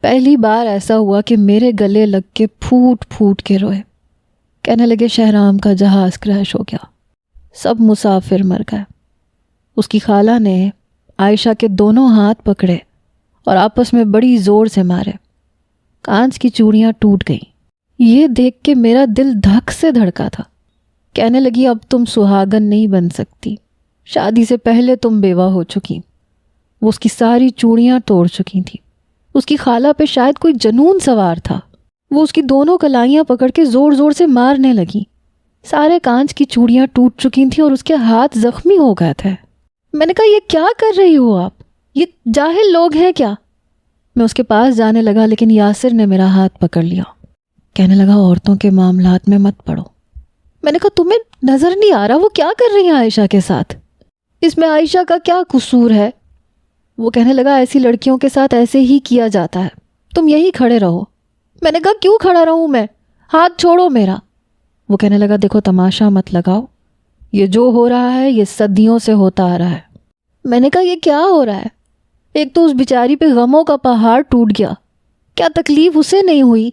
پہلی بار ایسا ہوا کہ میرے گلے لگ کے پھوٹ پھوٹ کے روئے۔ کہنے لگے شہرام کا جہاز کریش ہو گیا، سب مسافر مر گئے۔ اس کی خالہ نے عائشہ کے دونوں ہاتھ پکڑے اور آپس میں بڑی زور سے مارے، کانچ کی چوڑیاں ٹوٹ گئیں۔ یہ دیکھ کے میرا دل دھک سے دھڑکا تھا۔ کہنے لگی اب تم سہاگن نہیں بن سکتی، شادی سے پہلے تم بیوہ ہو چکی۔ وہ اس کی ساری چوڑیاں توڑ چکی تھی۔ اس کی خالہ پہ شاید کوئی جنون سوار تھا، وہ اس کی دونوں کلائیاں پکڑ کے زور زور سے مارنے لگی۔ سارے کانچ کی چوڑیاں ٹوٹ چکی تھیں اور اس کے ہاتھ زخمی ہو گئے تھے۔ میں نے کہا یہ کیا کر رہی ہو آپ؟ یہ جاہل لوگ ہیں کیا؟ میں اس کے پاس جانے لگا لیکن یاسر نے میرا ہاتھ پکڑ لیا۔ کہنے لگا عورتوں کے معاملات میں مت پڑو۔ میں نے کہا تمہیں نظر نہیں آ رہا وہ کیا کر رہی ہیں عائشہ کے ساتھ؟ اس میں عائشہ کا کیا قصور ہے؟ وہ کہنے لگا ایسی لڑکیوں کے ساتھ ایسے ہی کیا جاتا ہے، تم یہی کھڑے رہو۔ میں نے کہا کیوں کھڑا رہوں میں؟ ہاتھ چھوڑو میرا۔ وہ کہنے لگا دیکھو تماشا مت لگاؤ، یہ جو ہو رہا ہے یہ صدیوں سے ہوتا آ رہا ہے۔ میں نے کہا یہ کیا ہو رہا ہے؟ ایک تو اس بیچاری پہ غموں کا پہاڑ ٹوٹ گیا، کیا تکلیف اسے نہیں ہوئی؟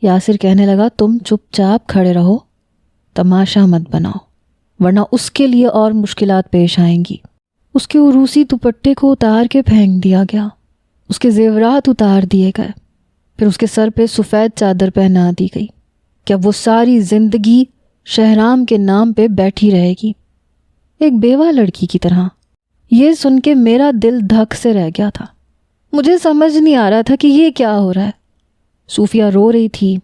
یاسر کہنے لگا تم چپ چاپ کھڑے رہو، تماشا مت بناؤ، ورنہ اس کے لیے اور مشکلات پیش آئیں گی۔ اس کے عروسی دوپٹے کو اتار کے پھینک دیا گیا، اس کے زیورات اتار دیے گئے، پھر اس کے سر پہ سفید چادر پہنا دی گئی کہ اب وہ ساری زندگی شہرام کے نام پہ بیٹھی رہے گی، ایک بیوہ لڑکی کی طرح۔ یہ سن کے میرا دل دھک سے رہ گیا تھا، مجھے سمجھ نہیں آ رہا تھا کہ یہ کیا ہو رہا ہے۔ صوفیہ رو رہی تھی،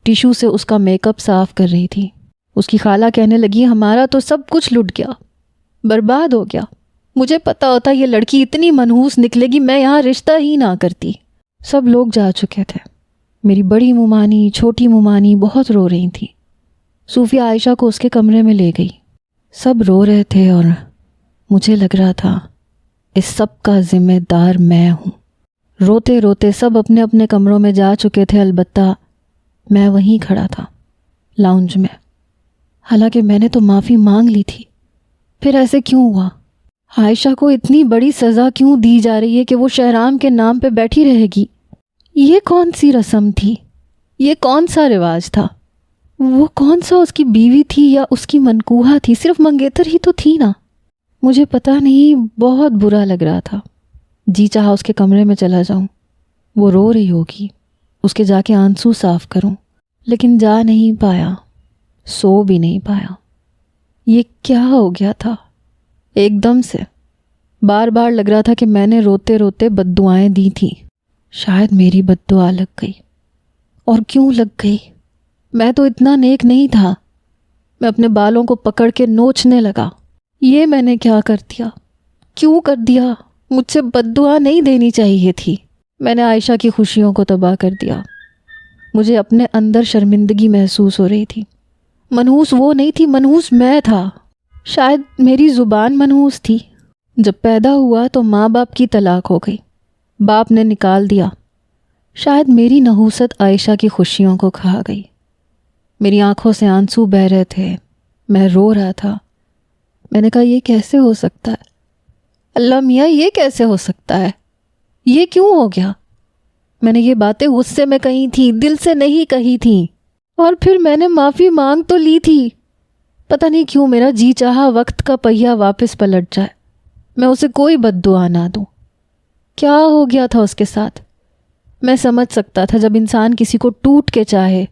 ٹیشو سے اس کا میک اپ صاف کر رہی تھی۔ اس کی خالہ کہنے لگی ہمارا تو سب کچھ لٹ گیا، برباد ہو گیا، مجھے پتا ہوتا یہ لڑکی اتنی منحوس نکلے گی میں یہاں رشتہ ہی نہ کرتی۔ سب لوگ جا چکے تھے، میری بڑی ممانی چھوٹی ممانی بہت رو رہی تھی۔ صوفیہ عائشہ کو اس کے کمرے میں لے گئی، سب رو رہے تھے اور مجھے لگ رہا تھا اس سب کا ذمہ دار میں ہوں۔ روتے روتے سب اپنے اپنے کمروں میں جا چکے تھے، البتہ میں وہیں کھڑا تھا لاؤنج میں، حالانکہ میں نے تو معافی مانگ لی تھی۔ پھر ایسے کیوں ہوا؟ عائشہ کو اتنی بڑی سزا کیوں دی جا رہی ہے کہ وہ شہرام کے نام پہ بیٹھی رہے گی؟ یہ کون سی رسم تھی؟ یہ کون سا رواج تھا؟ وہ کون سا اس کی بیوی تھی یا اس کی منکوہہ تھی؟ صرف منگیتر ہی تو تھی نا۔ مجھے پتہ نہیں، بہت برا لگ رہا تھا، جی چاہا اس کے کمرے میں چلا جاؤں، وہ رو رہی ہوگی، اس کے جا کے آنسو صاف کروں، لیکن جا نہیں پایا، سو بھی نہیں پایا۔ یہ کیا ہو گیا تھا؟ ایک دم سے بار بار لگ رہا تھا کہ میں نے روتے روتے بد دعائیں دی تھیں، شاید میری بد دعا لگ گئی۔ اور کیوں لگ گئی؟ میں تو اتنا نیک نہیں تھا۔ میں اپنے بالوں کو پکڑ کے نوچنے لگا، یہ میں نے کیا کر دیا؟ کیوں کر دیا؟ مجھ سے بد دعا نہیں دینی چاہیے تھی۔ میں نے عائشہ کی خوشیوں کو تباہ کر دیا۔ مجھے اپنے اندر شرمندگی محسوس ہو رہی تھی۔ منحوس وہ نہیں تھی، منحوس میں تھا۔ شاید میری زبان منحوس تھی۔ جب پیدا ہوا تو ماں باپ کی طلاق ہو گئی، باپ نے نکال دیا۔ شاید میری نحوست عائشہ کی خوشیوں کو کھا گئی۔ میری آنکھوں سے آنسو بہہ رہے تھے، میں رو رہا تھا۔ میں نے کہا یہ کیسے ہو سکتا ہے؟ اللہ میاں یہ کیسے ہو سکتا ہے؟ یہ کیوں ہو گیا؟ میں نے یہ باتیں غصے میں کہی تھیں، دل سے نہیں کہی تھیں، اور پھر میں نے معافی مانگ تو لی تھی۔ پتہ نہیں کیوں میرا جی چاہا وقت کا پہیہ واپس پلٹ جائے، میں اسے کوئی بد دعا نہ دوں۔ کیا ہو گیا تھا اس کے ساتھ؟ میں سمجھ سکتا تھا جب انسان کسی کو ٹوٹ کے چاہے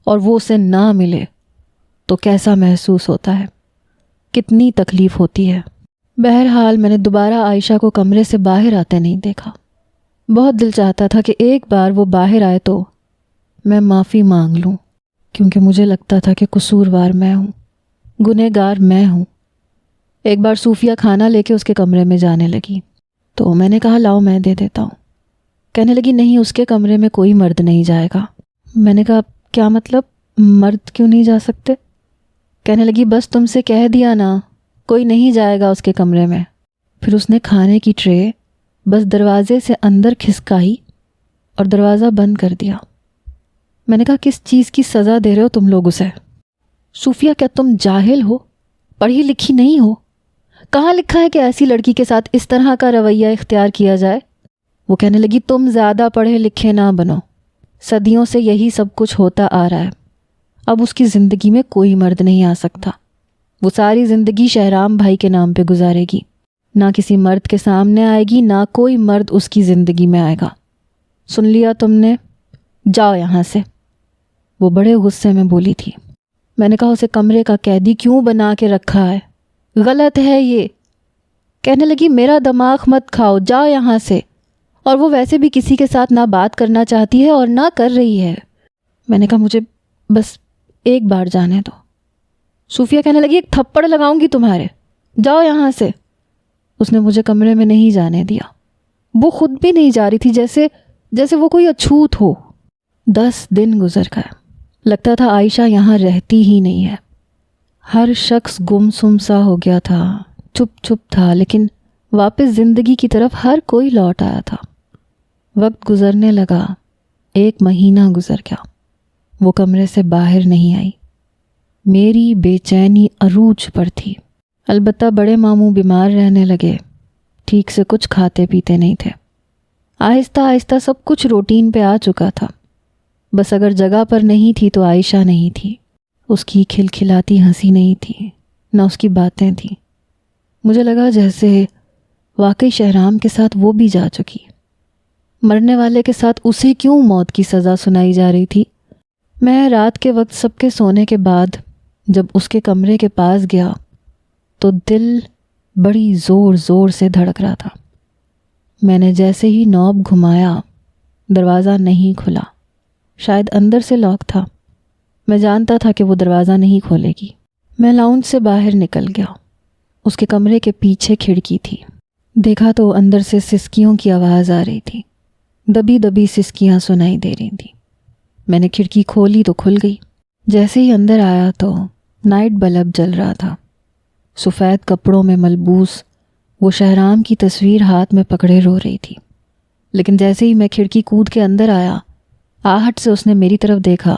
اور وہ اسے نہ ملے تو کیسا محسوس ہوتا ہے، کتنی تکلیف ہوتی ہے۔ بہرحال میں نے دوبارہ عائشہ کو کمرے سے باہر آتے نہیں دیکھا۔ بہت دل چاہتا تھا کہ ایک بار وہ باہر آئے تو میں معافی مانگ لوں، کیونکہ مجھے لگتا تھا کہ قصوروار میں ہوں، گنہگار میں ہوں۔ ایک بار صوفیہ کھانا لے کے اس کے کمرے میں جانے لگی تو میں نے کہا لاؤ میں دے دیتا ہوں۔ کہنے لگی نہیں، اس کے کمرے میں کوئی مرد نہیں جائے گا۔ میں نے کہا کیا مطلب، مرد کیوں نہیں جا سکتے؟ کہنے لگی بس تم سے کہہ دیا نا، کوئی نہیں جائے گا اس کے کمرے میں۔ پھر اس نے کھانے کی ٹرے بس دروازے سے اندر کھسکائی اور دروازہ بند کر دیا۔ میں نے کہا کس چیز کی سزا دے رہے ہو تم لوگ اسے؟ صوفیہ کیا تم جاہل ہو، پڑھی لکھی نہیں ہو؟ کہاں لکھا ہے کہ ایسی لڑکی کے ساتھ اس طرح کا رویہ اختیار کیا جائے؟ وہ کہنے لگی تم زیادہ پڑھے لکھے نہ بنو، صدیوں سے یہی سب کچھ ہوتا آ رہا ہے، اب اس کی زندگی میں کوئی مرد نہیں آ سکتا، وہ ساری زندگی شہرام بھائی کے نام پہ گزارے گی، نہ کسی مرد کے سامنے آئے گی، نہ کوئی مرد اس کی زندگی میں آئے گا۔ سن لیا تم نے، جاؤ یہاں سے۔ وہ بڑے غصے میں بولی تھی۔ میں نے کہا اسے کمرے کا قیدی کیوں بنا کے رکھا ہے؟ غلط ہے یہ۔ کہنے لگی میرا دماغ مت کھاؤ، جاؤ یہاں سے، اور وہ ویسے بھی کسی کے ساتھ نہ بات کرنا چاہتی ہے اور نہ کر رہی ہے۔ میں نے کہا مجھے بس ایک بار جانے دو، صوفیہ کہنے لگی ایک تھپڑ لگاؤں گی تمہارے، جاؤ یہاں سے۔ اس نے مجھے کمرے میں نہیں جانے دیا، وہ خود بھی نہیں جا رہی تھی، جیسے وہ کوئی اچھوت ہو۔ 10 دن گزر گئے، لگتا تھا عائشہ یہاں رہتی ہی نہیں ہے۔ ہر شخص گم سم سا ہو گیا تھا، چپ چپ تھا، لیکن واپس زندگی کی طرف ہر کوئی لوٹ آیا تھا۔ وقت گزرنے لگا، 1 مہینہ گزر گیا، وہ کمرے سے باہر نہیں آئی۔ میری بے چینی عروج پر تھی۔ البتہ بڑے ماموں بیمار رہنے لگے، ٹھیک سے کچھ کھاتے پیتے نہیں تھے۔ آہستہ آہستہ سب کچھ روٹین پہ آ چکا تھا، بس اگر جگہ پر نہیں تھی تو عائشہ نہیں تھی، اس کی کھلکھلاتی ہنسی نہیں تھی، نہ اس کی باتیں تھیں۔ مجھے لگا جیسے واقعی شہرام کے ساتھ وہ بھی جا چکی، مرنے والے کے ساتھ اسے کیوں موت کی سزا سنائی جا رہی تھی۔ میں رات کے وقت سب کے سونے کے بعد جب اس کے کمرے کے پاس گیا تو دل بڑی زور زور سے دھڑک رہا تھا۔ میں نے جیسے ہی نوب گھمایا، دروازہ نہیں کھلا، شاید اندر سے لاک تھا۔ میں جانتا تھا کہ وہ دروازہ نہیں کھولے گی۔ میں لاؤنج سے باہر نکل گیا، اس کے کمرے کے پیچھے کھڑکی تھی، دیکھا تو اندر سے سسکیوں کی آواز آ رہی تھی، دبی دبی سسکیاں سنائی دے رہی تھیں۔ میں نے کھڑکی کھولی تو کھل گئی۔ جیسے ہی اندر آیا تو نائٹ بلب جل رہا تھا۔ سفید کپڑوں میں ملبوس وہ شہرام کی تصویر ہاتھ میں پکڑے رو رہی تھی، لیکن جیسے ہی میں کھڑکی کود کے اندر آیا، آہٹ سے اس نے میری طرف دیکھا،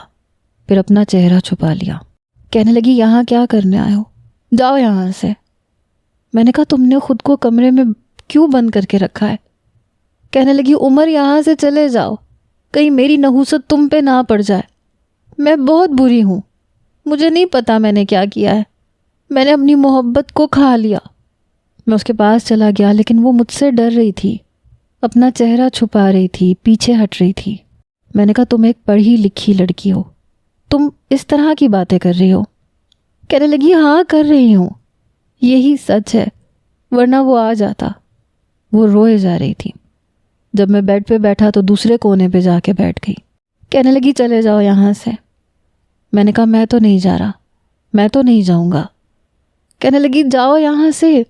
پھر اپنا چہرہ چھپا لیا۔ کہنے لگی یہاں کیا کرنے آئے ہو؟ جاؤ یہاں سے۔ میں نے کہا تم نے خود کو کمرے میں کیوں بند کر کے رکھا ہے؟ کہنے لگی عمر یہاں سے چلے جاؤ، کہیں میری نحوست تم پہ نہ پڑ جائے۔ میں بہت بری ہوں، مجھے نہیں پتا میں نے کیا کیا ہے، میں نے اپنی محبت کو کھا لیا۔ میں اس کے پاس چلا گیا، لیکن وہ مجھ سے ڈر رہی تھی، اپنا چہرہ چھپا رہی تھی، پیچھے ہٹ رہی تھی۔ میں نے کہا تم ایک پڑھی لکھی لڑکی ہو، تم اس طرح کی باتیں کر رہی ہو؟ کہنے لگی ہاں کر رہی ہوں، یہی سچ ہے، ورنہ وہ آ جاتا۔ وہ روئے جا رہی تھی۔ جب میں بیڈ پہ بیٹھا تو دوسرے کونے پہ جا کے بیٹھ گئی۔ کہنے لگی چلے جاؤ یہاں سے۔ میں نے کہا میں تو نہیں جا رہا، میں تو نہیں جاؤں گا۔ کہنے لگی جاؤ یہاں سے،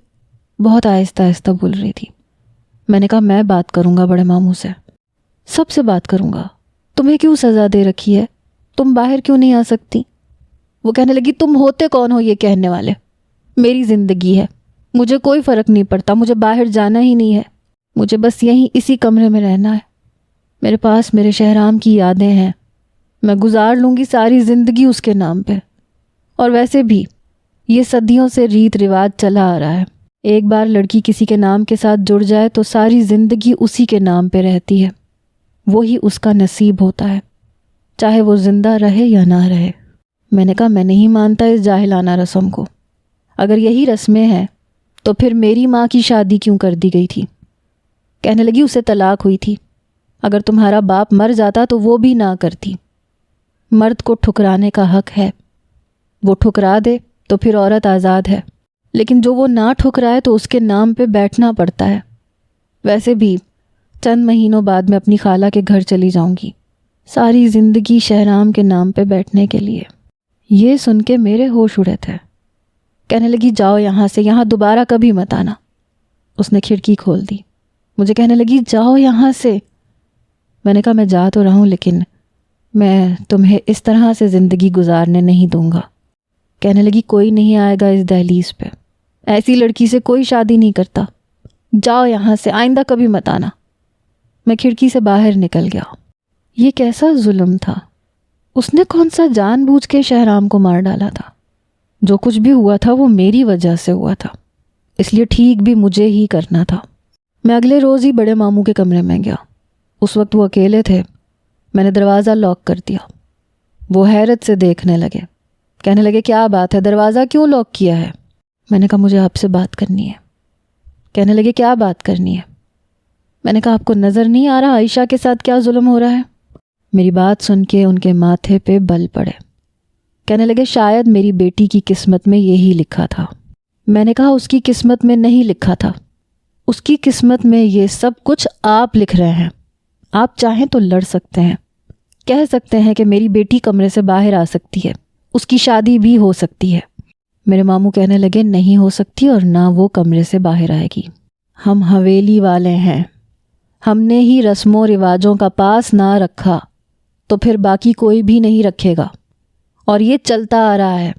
بہت آہستہ آہستہ بول رہی تھی۔ میں نے کہا میں بات کروں گا بڑے ماموں سے، سب سے بات کروں گا، تمہیں کیوں سزا دے رکھی ہے، تم باہر کیوں نہیں آ سکتی؟ وہ کہنے لگی تم ہوتے کون ہو یہ کہنے والے؟ میری زندگی ہے، مجھے کوئی فرق نہیں پڑتا، مجھے باہر جانا ہی نہیں ہے، مجھے بس یہیں اسی کمرے میں رہنا ہے۔ میرے پاس میرے شہرام کی یادیں ہیں، میں گزار لوں گی ساری زندگی اس کے نام پہ۔ اور ویسے بھی یہ صدیوں سے ریت رواج چلا آ رہا ہے، ایک بار لڑکی کسی کے نام کے ساتھ جڑ جائے تو ساری زندگی اسی کے نام پہ رہتی ہے، وہی اس کا نصیب ہوتا ہے، چاہے وہ زندہ رہے یا نہ رہے۔ میں نے کہا میں نہیں مانتا اس جاہلانہ رسم کو، اگر یہی رسمیں ہیں تو پھر میری ماں کی شادی کیوں کر دی گئی تھی؟ کہنے لگی اسے طلاق ہوئی تھی، اگر تمہارا باپ مر جاتا تو وہ بھی نہ کرتی۔ مرد کو ٹھکرانے کا حق ہے، وہ ٹھکرا دے تو پھر عورت آزاد ہے، لیکن جو وہ نہ ٹھکرائے تو اس کے نام پہ بیٹھنا پڑتا ہے۔ ویسے بھی چند مہینوں بعد میں اپنی خالہ کے گھر چلی جاؤں گی، ساری زندگی شہرام کے نام پہ بیٹھنے کے لیے۔ یہ سن کے میرے ہوش اڑے تھے۔ کہنے لگی جاؤ یہاں سے، یہاں دوبارہ کبھی مت آنا۔ اس نے کھڑکی کھول دی، مجھے کہنے لگی جاؤ یہاں سے۔ میں نے کہا میں جا تو رہا ہوں، لیکن میں تمہیں اس طرح سے زندگی گزارنے نہیں دوں گا۔ کہنے لگی کوئی نہیں آئے گا اس دہلیز پہ، ایسی لڑکی سے کوئی شادی نہیں کرتا، جاؤ یہاں سے، آئندہ کبھی مت آنا۔ میں کھڑکی سے باہر نکل گیا۔ یہ کیسا ظلم تھا؟ اس نے کون سا جان بوجھ کے شہرام کو مار ڈالا تھا؟ جو کچھ بھی ہوا تھا وہ میری وجہ سے ہوا تھا، اس لیے ٹھیک بھی مجھے ہی کرنا تھا۔ میں اگلے روز ہی بڑے ماموں کے کمرے میں گیا۔ اس وقت وہ اکیلے تھے۔ میں نے دروازہ لاک کر دیا۔ وہ حیرت سے دیکھنے لگے، کہنے لگے کیا بات ہے، دروازہ کیوں لاک کیا ہے؟ میں نے کہا مجھے آپ سے بات کرنی ہے۔ کہنے لگے کیا بات کرنی ہے؟ میں نے کہا آپ کو نظر نہیں آ رہا عائشہ کے ساتھ کیا ظلم ہو رہا ہے؟ میری بات سن کے ان کے ماتھے پہ بل پڑے۔ کہنے لگے شاید میری بیٹی کی قسمت میں یہی لکھا تھا۔ میں نے کہا اس کی قسمت میں نہیں لکھا تھا، اس کی قسمت میں یہ سب کچھ آپ لکھ رہے ہیں۔ آپ چاہیں تو لڑ سکتے ہیں، کہہ سکتے ہیں کہ میری بیٹی کمرے سے باہر آ سکتی ہے، اس کی شادی بھی ہو سکتی ہے، میرے ماموں کہنے لگے نہیں ہو سکتی اور نہ وہ کمرے سے باہر آئے گی. ہم حویلی والے ہیں، ہم نے ہی رسم و رواجوں کا پاس نہ رکھا تو پھر باقی کوئی بھی نہیں رکھے گا، اور یہ چلتا آ رہا ہے.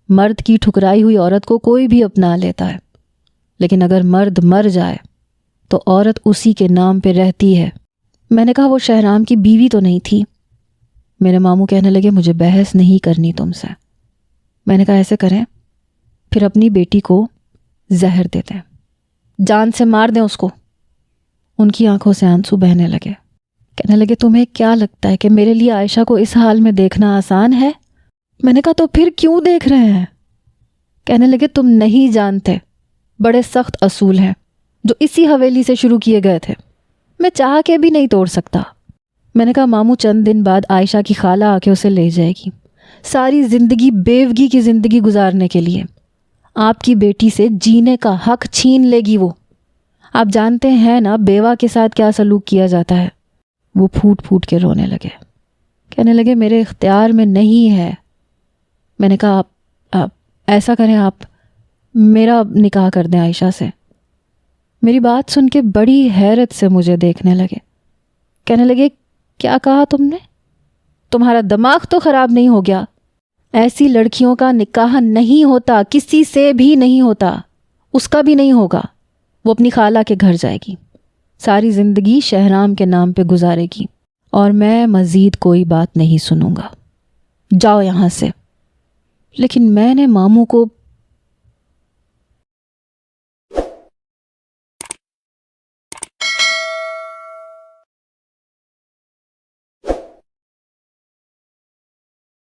مرد کی ٹھکرائی ہوئی عورت کو کوئی بھی اپنا لیتا ہے، لیکن اگر مرد مر جائے تو عورت اسی کے نام پہ رہتی ہے. میں نے کہا وہ شہرام کی بیوی تو نہیں تھی. میرے ماموں کہنے لگے مجھے بحث نہیں کرنی تم سے. میں نے کہا ایسے کریں، پھر اپنی بیٹی کو زہر دے دیں، جان سے مار دیں اس کو. ان کی آنکھوں سے آنسو بہنے لگے. کہنے لگے تمہیں کیا لگتا ہے کہ میرے لیے عائشہ کو اس حال میں دیکھنا آسان ہے؟ میں نے کہا تو پھر کیوں دیکھ رہے ہیں؟ کہنے لگے تم نہیں جانتے، بڑے سخت اصول ہیں جو اسی حویلی سے شروع کیے گئے تھے، میں چاہ کے بھی نہیں توڑ سکتا. میں نے کہا ماموں چند دن بعد عائشہ کی خالہ آ کے اسے لے جائے گی، ساری زندگی بیوگی کی زندگی گزارنے کے لیے. آپ کی بیٹی سے جینے کا حق چھین لے گی وہ. آپ جانتے ہیں نا بیوہ کے ساتھ کیا سلوک کیا جاتا ہے. وہ پھوٹ پھوٹ کے رونے لگے. کہنے لگے میرے اختیار میں نہیں ہے. میں نے کہا آپ ایسا کریں، آپ میرا نکاح کر دیں عائشہ سے. میری بات سن کے بڑی حیرت سے مجھے دیکھنے لگے. کہنے لگے کیا کہا تم نے؟ تمہارا دماغ تو خراب نہیں ہو گیا؟ ایسی لڑکیوں کا نکاح نہیں ہوتا، کسی سے بھی نہیں ہوتا، اس کا بھی نہیں ہوگا. وہ اپنی خالہ کے گھر جائے گی، ساری زندگی شہرام کے نام پہ گزارے گی، اور میں مزید کوئی بات نہیں سنوں گا. جاؤ یہاں سے. لیکن میں نے ماموں کو